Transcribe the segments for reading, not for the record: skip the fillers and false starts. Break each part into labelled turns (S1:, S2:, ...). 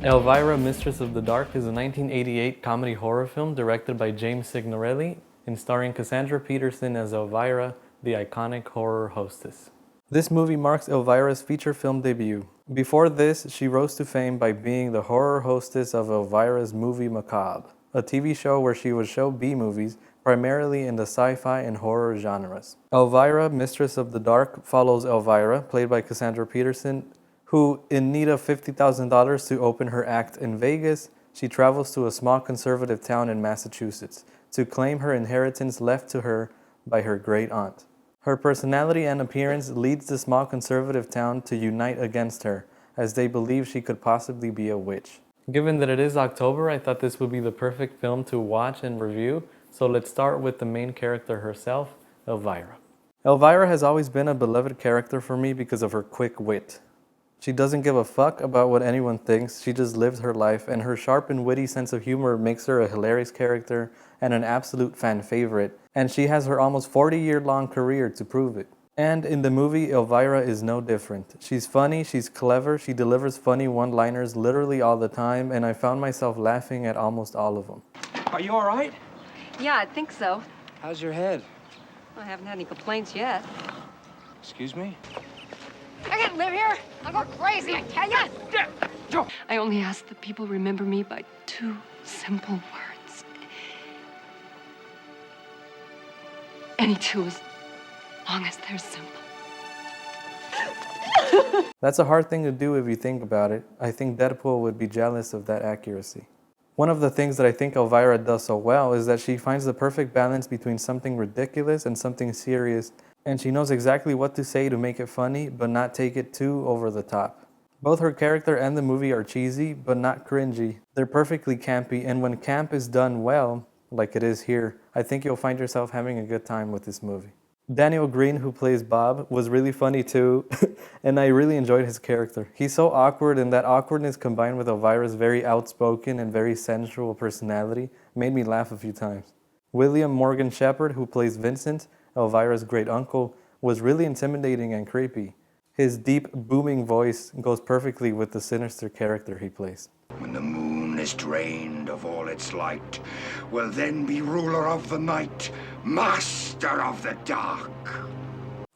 S1: Elvira, Mistress of the Dark is a 1988 comedy horror film directed by James Signorelli and starring Cassandra Peterson as Elvira, the iconic horror hostess. This movie marks Elvira's feature film debut. Before this, she rose to fame by being the horror hostess of Elvira's Movie Macabre, a TV show where she would show B-movies, primarily in the sci-fi and horror genres. Elvira, Mistress of the Dark, follows Elvira, played by Cassandra Peterson, who, in need of $50,000 to open her act in Vegas, she travels to a small conservative town in Massachusetts to claim her inheritance left to her by her great-aunt. Her personality and appearance leads the small conservative town to unite against her, as they believe she could possibly be a witch. Given that it is October, I thought this would be the perfect film to watch and review, so let's start with the main character herself, Elvira. Elvira has always been a beloved character for me because of her quick wit. She doesn't give a fuck about what anyone thinks, she just lives her life, and her sharp and witty sense of humor makes her a hilarious character and an absolute fan favorite, and she has her almost 40-year-long career to prove it. And in the movie, Elvira is no different. She's funny, she's clever, she delivers funny one-liners literally all the time, and I found myself laughing at almost all of them.
S2: Are you all right?
S3: Yeah, I think so.
S2: How's your head?
S3: I haven't had any complaints yet.
S2: Excuse me?
S4: I can't live here. I'll go crazy, I tell ya.
S2: Joe!
S3: I only ask that people remember me by two simple words. Any two, as long as they're simple.
S1: That's a hard thing to do if you think about it. I think Deadpool would be jealous of that accuracy. One of the things that I think Elvira does so well is that she finds the perfect balance between something ridiculous and something serious, and she knows exactly what to say to make it funny, but not take it too over the top. Both her character and the movie are cheesy, but not cringy. They're perfectly campy, and when camp is done well, like it is here, I think you'll find yourself having a good time with this movie. Daniel Green, who plays Bob, was really funny too, and I really enjoyed his character. He's so awkward, and that awkwardness combined with Elvira's very outspoken and very sensual personality made me laugh a few times. William Morgan Shepherd, who plays Vincent, Elvira's great-uncle, was really intimidating and creepy. His deep, booming voice goes perfectly with the sinister character he plays.
S5: When the moon is drained of all its light, will then be ruler of the night, master of the dark.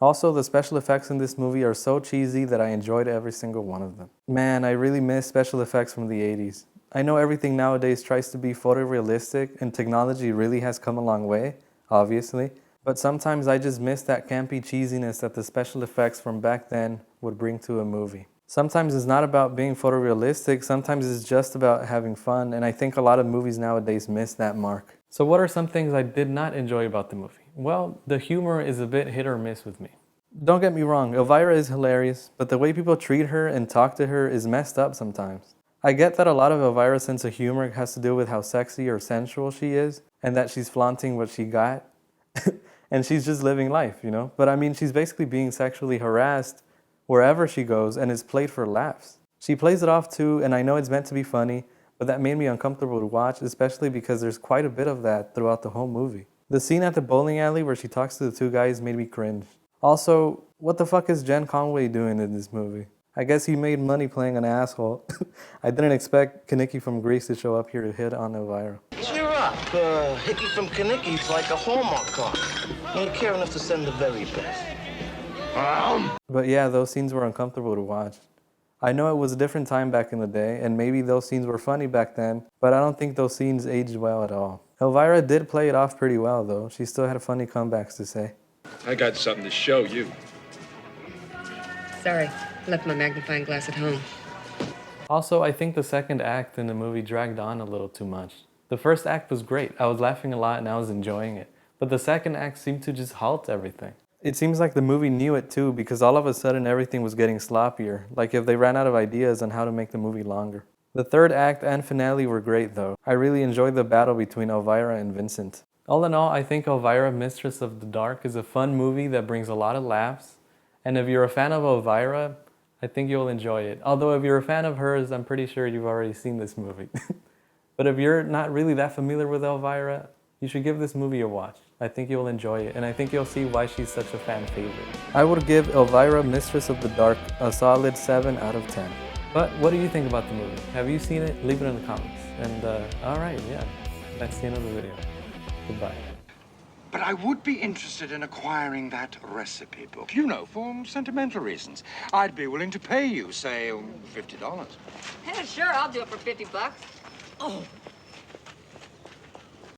S1: Also, the special effects in this movie are so cheesy that I enjoyed every single one of them. Man, I really miss special effects from the 80s. I know everything nowadays tries to be photorealistic, and technology really has come a long way, obviously. But sometimes I just miss that campy cheesiness that the special effects from back then would bring to a movie. Sometimes it's not about being photorealistic, sometimes it's just about having fun, and I think a lot of movies nowadays miss that mark. So what are some things I did not enjoy about the movie? Well, the humor is a bit hit or miss with me. Don't get me wrong, Elvira is hilarious, but the way people treat her and talk to her is messed up sometimes. I get that a lot of Elvira's sense of humor has to do with how sexy or sensual she is, and that she's flaunting what she got. And she's just living life, you know? But I mean, she's basically being sexually harassed wherever she goes, and it's played for laughs. She plays it off too, and I know it's meant to be funny, but that made me uncomfortable to watch, especially because there's quite a bit of that throughout the whole movie. The scene at the bowling alley where she talks to the two guys made me cringe. Also, what the fuck is Jen Conway doing in this movie? I guess he made money playing an asshole. I didn't expect Kaneki from Greece to show up here to hit on Elvira.
S6: Cheer up. Hickey from Kaneki's like a Hallmark card. You care enough to send the very best.
S1: But yeah, those scenes were uncomfortable to watch. I know it was a different time back in the day, and maybe those scenes were funny back then, but I don't think those scenes aged well at all. Elvira did play it off pretty well though. She still had funny comebacks to say.
S7: I got something to show you.
S3: Sorry, left my magnifying glass at home.
S1: Also, I think the second act in the movie dragged on a little too much. The first act was great. I was laughing a lot and I was enjoying it. But the second act seemed to just halt everything. It seems like the movie knew it too, because all of a sudden everything was getting sloppier, like if they ran out of ideas on how to make the movie longer. The third act and finale were great though. I really enjoyed the battle between Elvira and Vincent. All in all, I think Elvira, Mistress of the Dark is a fun movie that brings a lot of laughs. And if you're a fan of Elvira, I think you'll enjoy it. Although if you're a fan of hers, I'm pretty sure you've already seen this movie. But if you're not really that familiar with Elvira, you should give this movie a watch. I think you'll enjoy it, and I think you'll see why she's such a fan favorite. I would give Elvira, Mistress of the Dark a solid 7 out of 10. But what do you think about the movie? Have you seen it? Leave it in the comments. And alright, yeah, that's the end of the video. Goodbye.
S5: But I would be interested in acquiring that recipe book. You know, for sentimental reasons. I'd be willing to pay you, say, $50.
S4: Yeah, sure, I'll do it for $50. Oh.